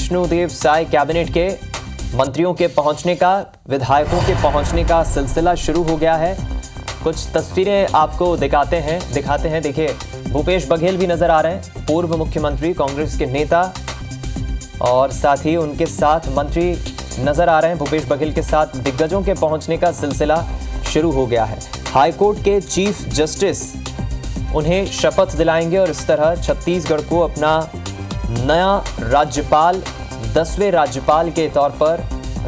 Vishnudeo Sai cabinet के मंत्रियों के पहुंचने का, विधायकों के पहुंचने का सिलसिला शुरू हो गया है। कुछ तस्वीरें आपको दिखाते हैं। देखिए, भूपेश बघेल भी नजर आ रहे हैं, पूर्व मुख्यमंत्री, कांग्रेस के नेता, और साथ ही उनके साथ मंत्री नजर आ रहे हैं। भूपेश बघेल के साथ दिग्गजों के पहुंचने का सिलसिला शुरू हो गया है। हाईकोर्ट के चीफ जस्टिस उन्हें शपथ दिलाएंगे और इस तरह छत्तीसगढ़ को अपना नया राज्यपाल, 10वें राज्यपाल के तौर पर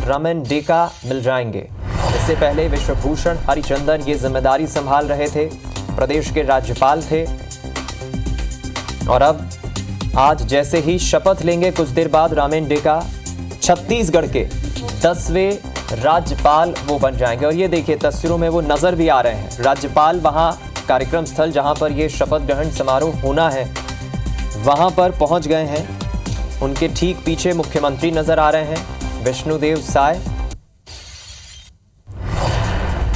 रमन डेका मिल जाएंगे। इससे पहले विश्वभूषण हरिचंदन ये जिम्मेदारी संभाल रहे थे, प्रदेश के राज्यपाल थे, और अब आज जैसे ही शपथ लेंगे कुछ देर बाद रमन डेका छत्तीसगढ़ के 10वें राज्यपाल वो बन जाएंगे। और ये देखिए, तस्वीरों में वो नजर भी आ रहे हैं। राज्यपाल वहां कार्यक्रम स्थल जहां पर ये शपथ ग्रहण समारोह होना है वहां पर पहुंच गए हैं। उनके ठीक पीछे मुख्यमंत्री नजर आ रहे हैं, विष्णुदेव साय।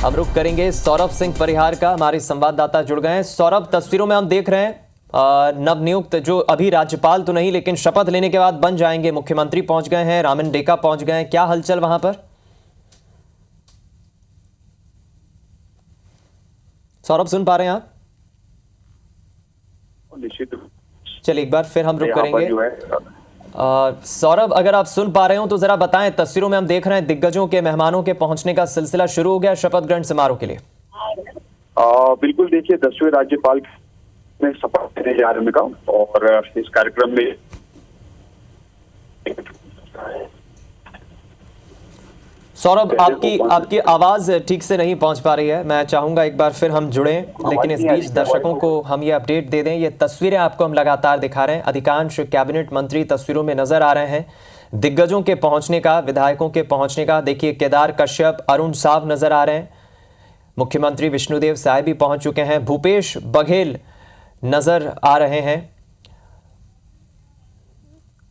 अब रुख करेंगे सौरभ सिंह परिहार का, हमारे संवाददाता जुड़ गए हैं। सौरभ, तस्वीरों में हम देख रहे हैं नवनियुक्त, जो अभी राज्यपाल तो नहीं लेकिन शपथ लेने के बाद बन जाएंगे, मुख्यमंत्री पहुंच गए हैं, रमन डेका पहुंच गए हैं। क्या हलचल वहां पर? सौरभ, सुन पा रहे हैं आप? निश्चित। चलिए एक बार फिर हम रुक करेंगे। सौरभ, अगर आप सुन पा रहे हो तो जरा बताएं, तस्वीरों में हम देख रहे हैं दिग्गजों के, मेहमानों के पहुंचने का सिलसिला शुरू हो गया शपथ ग्रहण समारोह के लिए। बिल्कुल, देखिए 10वें राज्यपाल में शपथ लेने जा रहे हैं और इस कार्यक्रम में सौरभ, आपकी आवाज ठीक से नहीं पहुंच पा रही है। मैं चाहूंगा एक बार फिर हम जुड़ें, लेकिन इस बीच दर्शकों को हम ये अपडेट दे दें। ये तस्वीरें आपको हम लगातार दिखा रहे हैं। अधिकांश कैबिनेट मंत्री तस्वीरों में नजर आ रहे हैं। दिग्गजों के पहुंचने का, विधायकों के पहुंचने का, देखिए केदार कश्यप, अरुण साव नजर आ रहे हैं। मुख्यमंत्री विष्णुदेव साय भी पहुंच चुके हैं। भूपेश बघेल नजर आ रहे हैं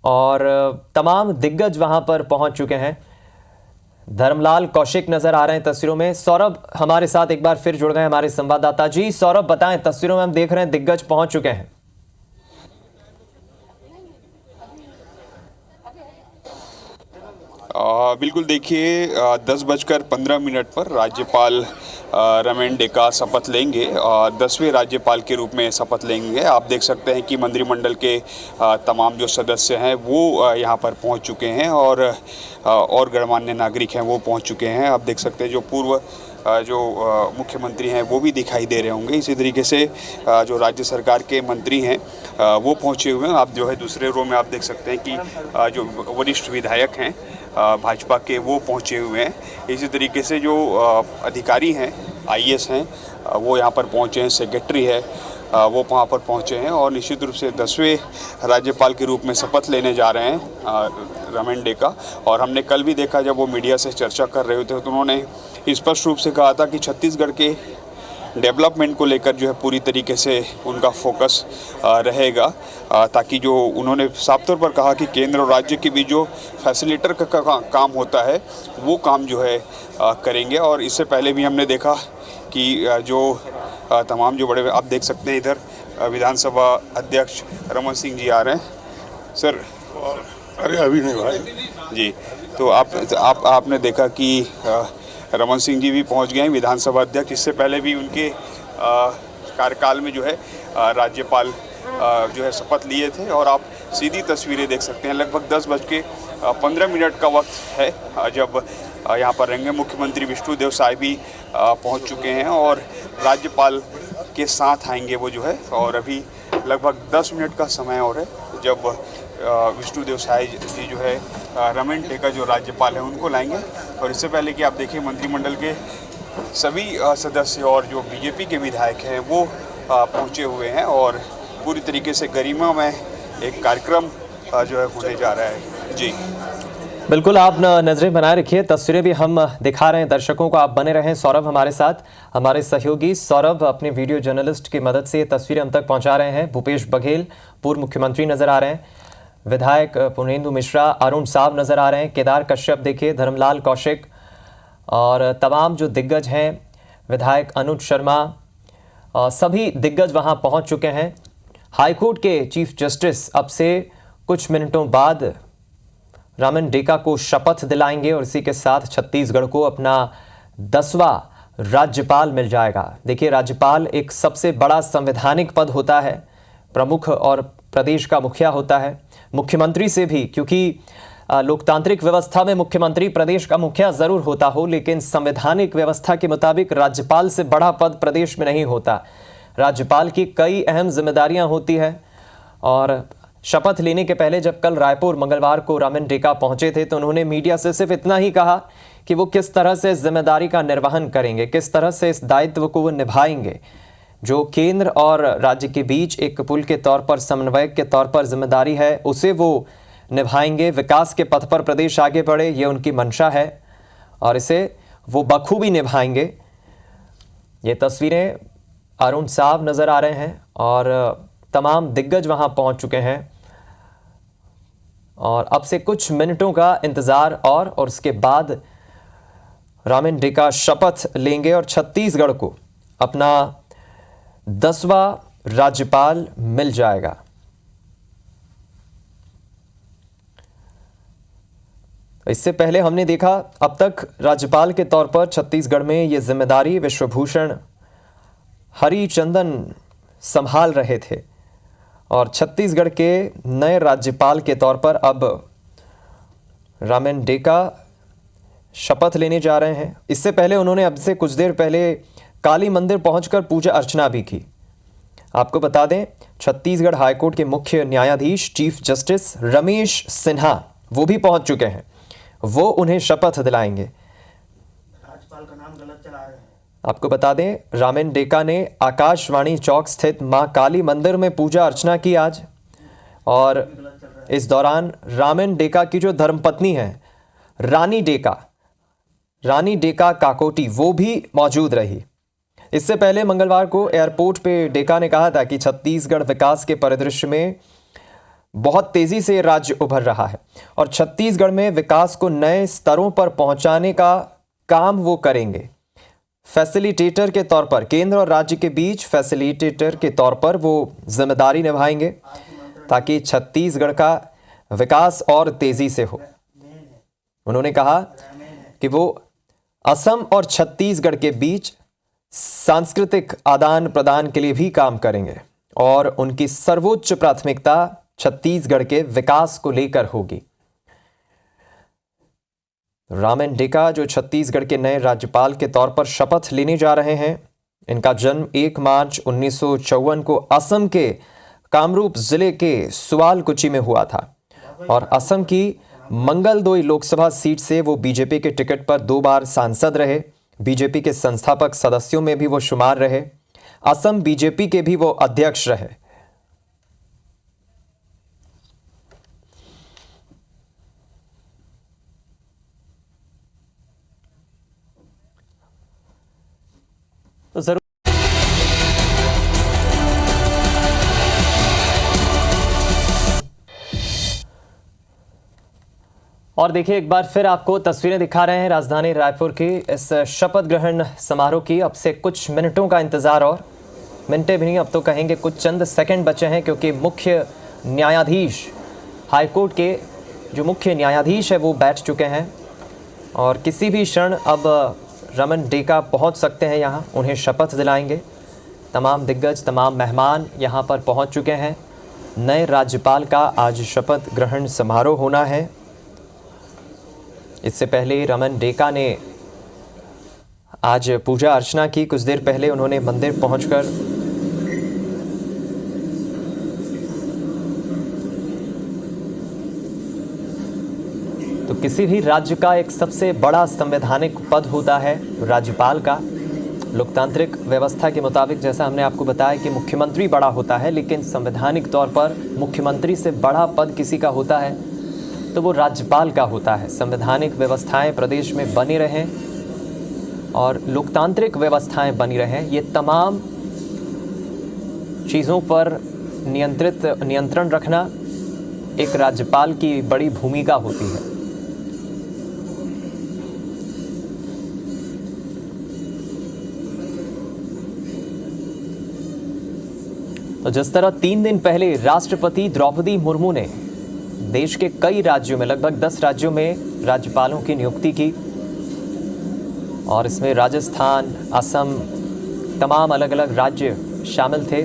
और तमाम दिग्गज वहां पर पहुंच चुके हैं। धर्मलाल कौशिक नजर आ रहे हैं तस्वीरों में। सौरभ हमारे साथ एक बार फिर जुड़ गए हमारे संवाददाता। जी सौरभ, बताएं, तस्वीरों में हम देख रहे हैं दिग्गज पहुंच चुके हैं। बिल्कुल, देखिए 10:15 पर राज्यपाल रमन डेका शपथ लेंगे, 10वें राज्यपाल के रूप में शपथ लेंगे। आप देख सकते हैं कि मंत्रिमंडल के तमाम जो सदस्य हैं वो यहाँ पर पहुँच चुके हैं और गणमान्य नागरिक हैं वो पहुँच चुके हैं। आप देख सकते हैं जो पूर्व मुख्यमंत्री हैं वो भी दिखाई दे रहे होंगे। इसी तरीके से जो राज्य सरकार के मंत्री हैं वो पहुँचे हुए हैं। आप जो है दूसरे रो में आप देख सकते हैं कि जो वरिष्ठ विधायक हैं भाजपा के वो पहुँचे हुए हैं। इसी तरीके से जो अधिकारी हैं, आईएएस हैं, वो यहाँ पर पहुँचे हैं, सेक्रेटरी है वो वहाँ पर पहुँचे हैं और निश्चित रूप से 10वें राज्यपाल के रूप में शपथ लेने जा रहे हैं रमन डेका। और हमने कल भी देखा, जब वो मीडिया से चर्चा कर रहे थे तो उन्होंने स्पष्ट रूप से कहा था कि छत्तीसगढ़ के डेवलपमेंट को लेकर जो है पूरी तरीके से उनका फोकस रहेगा, ताकि जो उन्होंने साफ तौर पर कहा कि केंद्र और राज्य के बीच जो फैसिलिटेटर का काम होता है वो काम जो है करेंगे। और इससे पहले भी हमने देखा कि जो तमाम जो बड़े, आप देख सकते हैं इधर विधानसभा अध्यक्ष रमन सिंह जी आ रहे हैं। सर, अरे अभी नहीं भाई जी, तो आपने देखा कि रमन सिंह जी भी पहुंच गए हैं, विधानसभा अध्यक्ष। इससे पहले भी उनके कार्यकाल में जो है राज्यपाल जो है शपथ लिए थे और आप सीधी तस्वीरें देख सकते हैं। लगभग 10:15 का वक्त है जब यहाँ पर रहेंगे। मुख्यमंत्री विष्णुदेव साय भी पहुँच चुके हैं और राज्यपाल के साथ आएंगे वो जो है। और अभी लगभग 10 मिनट का समय और है जब विष्णुदेव साय जी जो है रमन डेका जो राज्यपाल है उनको लाएंगे। और इससे पहले कि आप देखिए मंत्रिमंडल के सभी सदस्य और जो बीजेपी के विधायक हैं वो पहुंचे हुए हैं और पूरी तरीके से गरिमा में एक कार्यक्रम जो है होने जा रहा है। जी बिल्कुल, आप नजरें बनाए रखिए, तस्वीरें भी हम दिखा रहे हैं दर्शकों को, आप बने रहें। सौरभ हमारे साथ, हमारे सहयोगी सौरभ अपने वीडियो जर्नलिस्ट की मदद से तस्वीरें हम तक पहुंचा रहे हैं। भूपेश बघेल पूर्व मुख्यमंत्री नजर आ रहे हैं, विधायक पुनेंदु मिश्रा, अरुण साव नजर आ रहे हैं, केदार कश्यप देखिए, धर्मलाल कौशिक और तमाम जो दिग्गज हैं, विधायक अनुज शर्मा, सभी दिग्गज वहां पहुंच चुके हैं। हाईकोर्ट के चीफ जस्टिस अब से कुछ मिनटों बाद रामन डेका को शपथ दिलाएंगे और इसी के साथ छत्तीसगढ़ को अपना 10वां राज्यपाल मिल जाएगा। देखिए, राज्यपाल एक सबसे बड़ा संवैधानिक पद होता है, प्रमुख और प्रदेश का मुखिया होता है, मुख्यमंत्री से भी, क्योंकि लोकतांत्रिक व्यवस्था में मुख्यमंत्री प्रदेश का मुखिया जरूर होता हो, लेकिन संवैधानिक व्यवस्था के मुताबिक राज्यपाल से बड़ा पद प्रदेश में नहीं होता। राज्यपाल की कई अहम जिम्मेदारियां होती है और शपथ लेने के पहले जब कल रायपुर मंगलवार को रामन डेका पहुंचे थे तो उन्होंने मीडिया से सिर्फ इतना ही कहा कि वो किस तरह से इस जिम्मेदारी का निर्वहन करेंगे, किस तरह से इस दायित्व को वो निभाएंगे, जो केंद्र और राज्य के बीच एक पुल के तौर पर, समन्वयक के तौर पर जिम्मेदारी है, उसे वो निभाएंगे। विकास के पथ पर प्रदेश आगे बढ़े, ये उनकी मंशा है और इसे वो बखूबी निभाएंगे। ये तस्वीरें अरुण साहब नजर आ रहे हैं और तमाम दिग्गज वहां पहुंच चुके हैं और अब से कुछ मिनटों का इंतजार और उसके बाद रामन डेका शपथ लेंगे और छत्तीसगढ़ को अपना 10वां राज्यपाल मिल जाएगा। इससे पहले हमने देखा अब तक राज्यपाल के तौर पर छत्तीसगढ़ में ये जिम्मेदारी विश्वभूषण हरिचंदन संभाल रहे थे और छत्तीसगढ़ के नए राज्यपाल के तौर पर अब रामन डेका शपथ लेने जा रहे हैं। इससे पहले उन्होंने अब से कुछ देर पहले काली मंदिर पहुंचकर पूजा अर्चना भी की। आपको बता दें, छत्तीसगढ़ हाईकोर्ट के मुख्य न्यायाधीश चीफ जस्टिस रमेश सिन्हा वो भी पहुंच चुके हैं, वो उन्हें शपथ दिलाएंगे। राज्यपाल का नाम गलत चला रहे हैं। आपको बता दें, रामन डेका ने आकाशवाणी चौक स्थित मां काली मंदिर में पूजा अर्चना की आज और इस दौरान रामन डेका की जो धर्मपत्नी है रानी डेका काकोटी वो भी मौजूद रही। इससे पहले मंगलवार को एयरपोर्ट पे डेका ने कहा था कि छत्तीसगढ़ विकास के परिदृश्य में बहुत तेजी से राज्य उभर रहा है और छत्तीसगढ़ में विकास को नए स्तरों पर पहुंचाने का काम वो करेंगे। फैसिलिटेटर के तौर पर, केंद्र और राज्य के बीच फैसिलिटेटर के तौर पर वो जिम्मेदारी निभाएंगे ताकि छत्तीसगढ़ का विकास और तेजी से हो। उन्होंने कहा कि वो असम और छत्तीसगढ़ के बीच सांस्कृतिक आदान प्रदान के लिए भी काम करेंगे और उनकी सर्वोच्च प्राथमिकता छत्तीसगढ़ के विकास को लेकर होगी। रामन डेका जो छत्तीसगढ़ के नए राज्यपाल के तौर पर शपथ लेने जा रहे हैं, इनका जन्म 1 मार्च 1954 को असम के कामरूप जिले के सुवालकुची में हुआ था और असम की मंगलदोई लोकसभा सीट से वो बीजेपी के टिकट पर 2 बार सांसद रहे। बीजेपी के संस्थापक सदस्यों में भी वो शुमार रहे। असम बीजेपी के भी वो अध्यक्ष रहे। तो जरूर और देखिए, एक बार फिर आपको तस्वीरें दिखा रहे हैं राजधानी रायपुर की इस शपथ ग्रहण समारोह की। अब से कुछ मिनटों का इंतजार और मिनटें भी नहीं, अब तो कहेंगे कुछ चंद सेकंड बचे हैं, क्योंकि मुख्य न्यायाधीश हाईकोर्ट के जो मुख्य न्यायाधीश है वो बैठ चुके हैं और किसी भी क्षण अब रामन डेका पहुंच सकते हैं यहाँ, उन्हें शपथ दिलाएंगे। तमाम दिग्गज, तमाम मेहमान यहाँ पर पहुंच चुके हैं। नए राज्यपाल का आज शपथ ग्रहण समारोह होना है। इससे पहले रामन डेका ने आज पूजा अर्चना की। कुछ देर पहले उन्होंने मंदिर पहुंचकर तो किसी भी राज्य का एक सबसे बड़ा संवैधानिक पद होता है राज्यपाल का। लोकतांत्रिक व्यवस्था के मुताबिक, जैसा हमने आपको बताया कि मुख्यमंत्री बड़ा होता है, लेकिन संवैधानिक तौर पर मुख्यमंत्री से बड़ा पद किसी का होता है तो वो राज्यपाल का होता है। संवैधानिक व्यवस्थाएं प्रदेश में बनी रहें और लोकतांत्रिक व्यवस्थाएं बनी रहें, ये तमाम चीज़ों पर नियंत्रण रखना एक राज्यपाल की बड़ी भूमिका होती है। तो जिस तरह 3 दिन पहले राष्ट्रपति द्रौपदी मुर्मू ने देश के कई राज्यों में, लगभग 10 राज्यों में राज्यपालों की नियुक्ति की, और इसमें राजस्थान, असम, तमाम अलग अलग राज्य शामिल थे।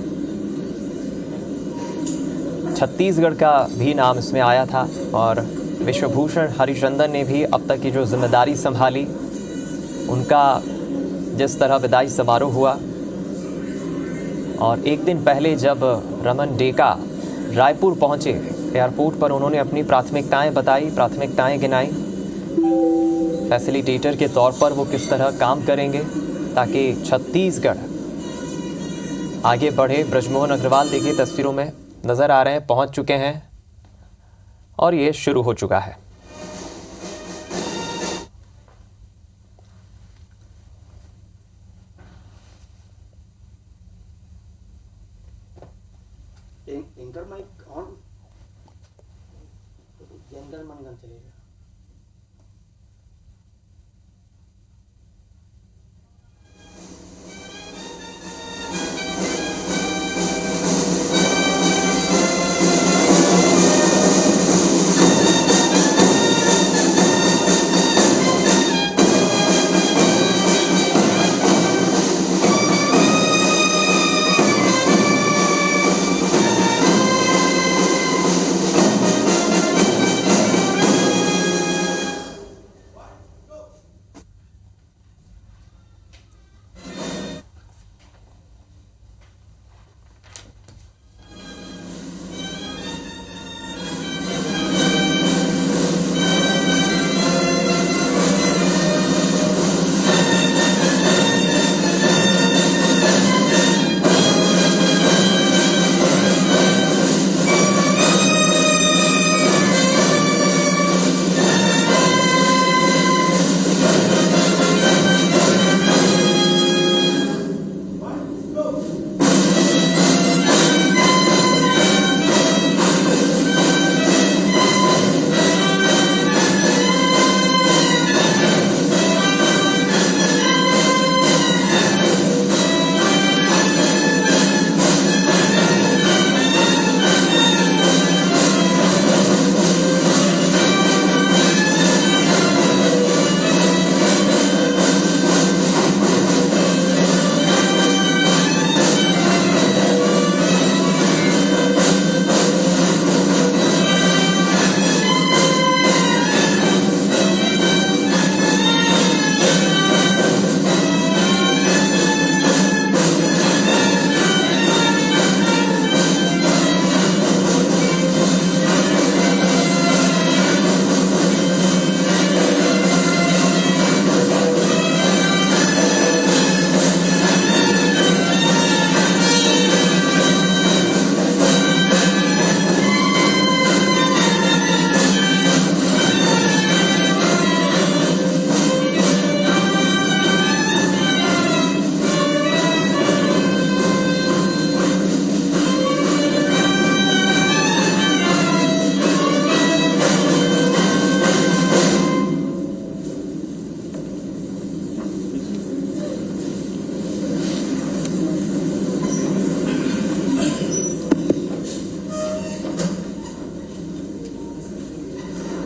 छत्तीसगढ़ का भी नाम इसमें आया था, और विश्वभूषण हरिचंदन ने भी अब तक की जो जिम्मेदारी संभाली, उनका जिस तरह विदाई समारोह हुआ। और एक दिन पहले जब रमन डेका रायपुर पहुंचे, एयरपोर्ट पर उन्होंने अपनी प्राथमिकताएं बताई, प्राथमिकताएं गिनाई, फैसिलिटेटर के तौर पर वो किस तरह काम करेंगे ताकि छत्तीसगढ़ आगे बढ़े। ब्रजमोहन अग्रवाल देखिए तस्वीरों में नज़र आ रहे हैं, पहुंच चुके हैं और ये शुरू हो चुका है। एंकर माइक ऑन, एंकर मनगन चलेगा।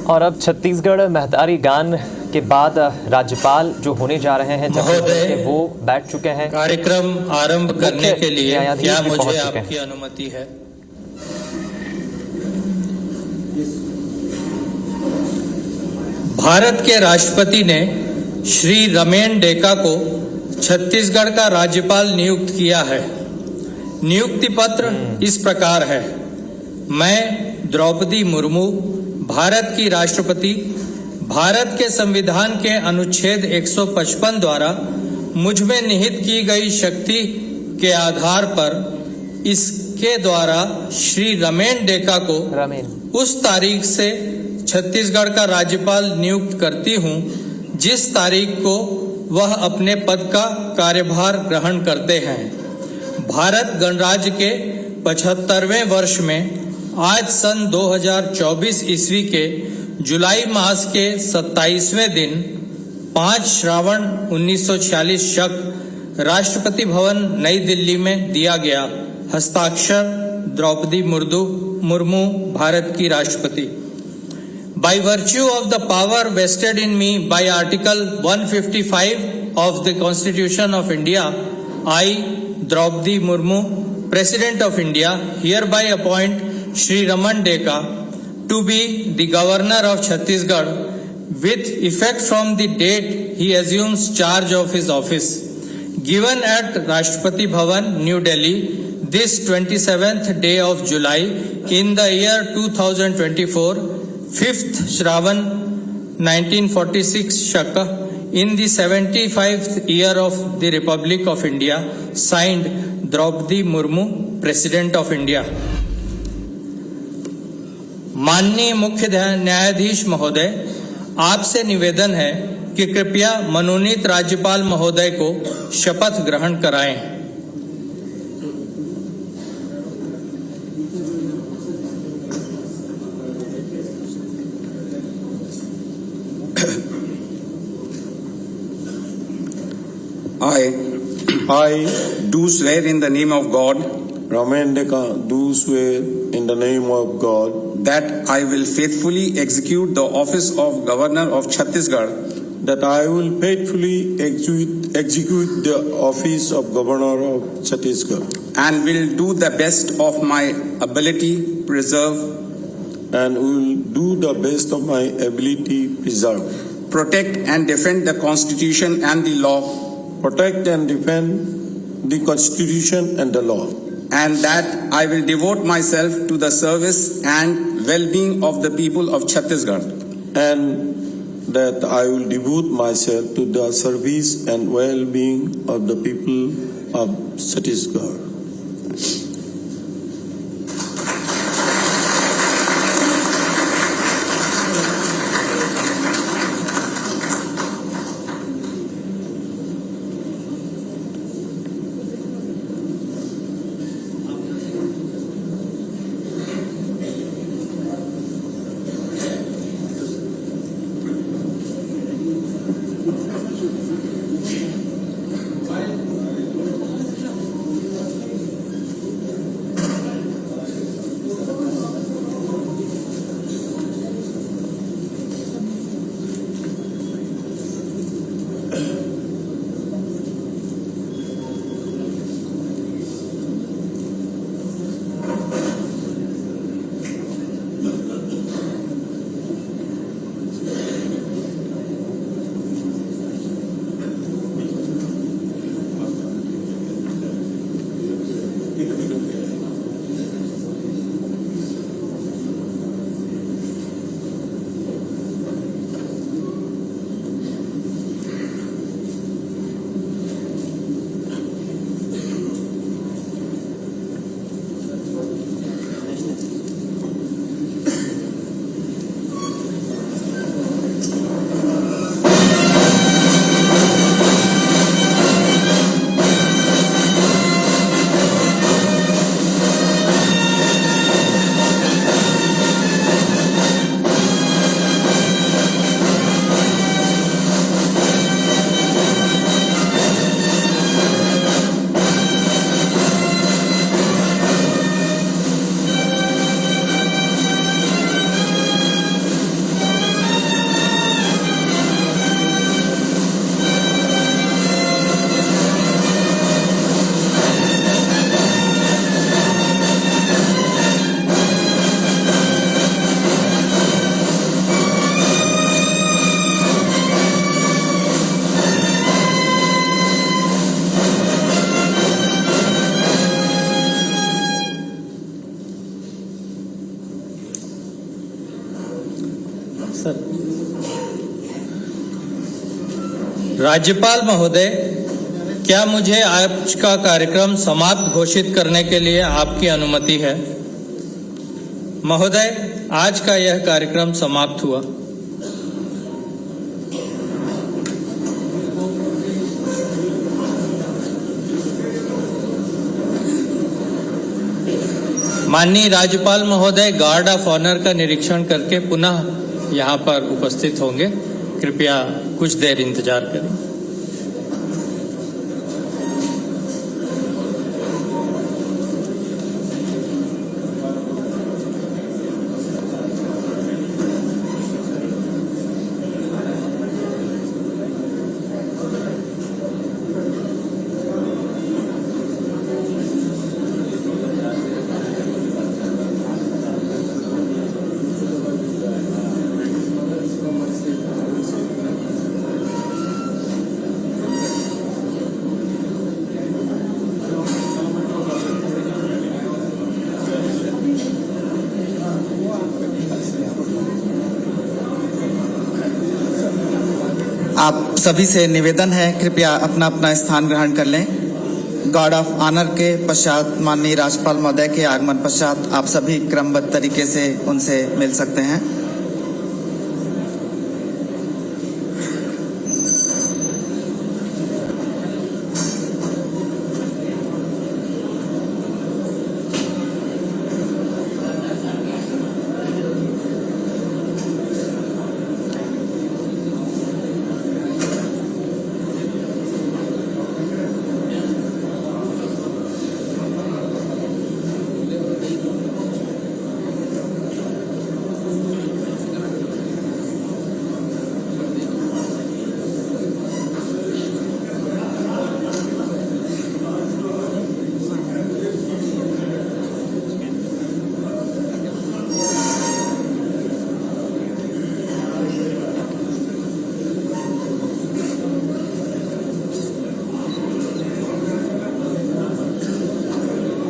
और अब छत्तीसगढ़ महतारी गान के बाद राज्यपाल जो होने जा रहे हैं छत्तीसगढ़ के, वो बैठ चुके हैं। कार्यक्रम आरंभ करने के लिए क्या मुझे आपकी अनुमति है? भारत के राष्ट्रपति ने श्री रमेन डेका को छत्तीसगढ़ का राज्यपाल नियुक्त किया है। नियुक्ति पत्र इस प्रकार है। मैं द्रौपदी मुर्मू, भारत की राष्ट्रपति, भारत के संविधान के अनुच्छेद 155 द्वारा मुझ में निहित की गई शक्ति के आधार पर इसके द्वारा श्री रमेन डेका को उस तारीख से छत्तीसगढ़ का राज्यपाल नियुक्त करती हूं जिस तारीख को वह अपने पद का कार्यभार ग्रहण करते हैं। भारत गणराज्य के 75वें वर्ष में आज सन 2024 ईस्वी के जुलाई मास के 27वें दिन 5 श्रावण 1946 शक राष्ट्रपति भवन नई दिल्ली में दिया गया। हस्ताक्षर द्रौपदी मुर्मू, मुर्मू भारत की राष्ट्रपति। By virtue of the power vested in me by Article 155 of the Constitution of India, I, Draupadi Murmu, President of India, hereby appoint Shri Raman Deka to be the Governor of Chhattisgarh with effect from the date he assumes charge of his office. Given at Rashtrapati Bhavan, New Delhi, this 27th day of July in the year 2024, 5th Shravan 1946 Shaka, in the 75th year of the Republic of India, signed Draupadi Murmu, President of India. माननीय मुख्य न्यायाधीश महोदय, आपसे निवेदन है कि कृपया मनोनीत राज्यपाल महोदय को शपथ ग्रहण कराएं। I do swear in the name of God Raman Deka, do swear in the name of God that I will faithfully execute the office of Governor of Chhattisgarh that I will faithfully execute the office of Governor of Chhattisgarh and will do the best of my ability preserve, and will do the best of my ability preserve, protect and defend the Constitution and the law, protect and defend the Constitution and the law, and that I will devote myself to the service and well-being of the people of Chhattisgarh, and that I will devote myself to the service and well-being of the people of Chhattisgarh. राज्यपाल महोदय, क्या मुझे आज का कार्यक्रम समाप्त घोषित करने के लिए आपकी अनुमति है? महोदय, आज का यह कार्यक्रम समाप्त हुआ। माननीय राज्यपाल महोदय गार्ड ऑफ ऑनर का निरीक्षण करके पुनः यहाँ पर उपस्थित होंगे। कृपया कुछ देर इंतजार करें। आप सभी से निवेदन है, कृपया अपना अपना स्थान ग्रहण कर लें। गार्ड ऑफ ऑनर के पश्चात माननीय राज्यपाल महोदय के आगमन पश्चात आप सभी क्रमबद्ध तरीके से उनसे मिल सकते हैं।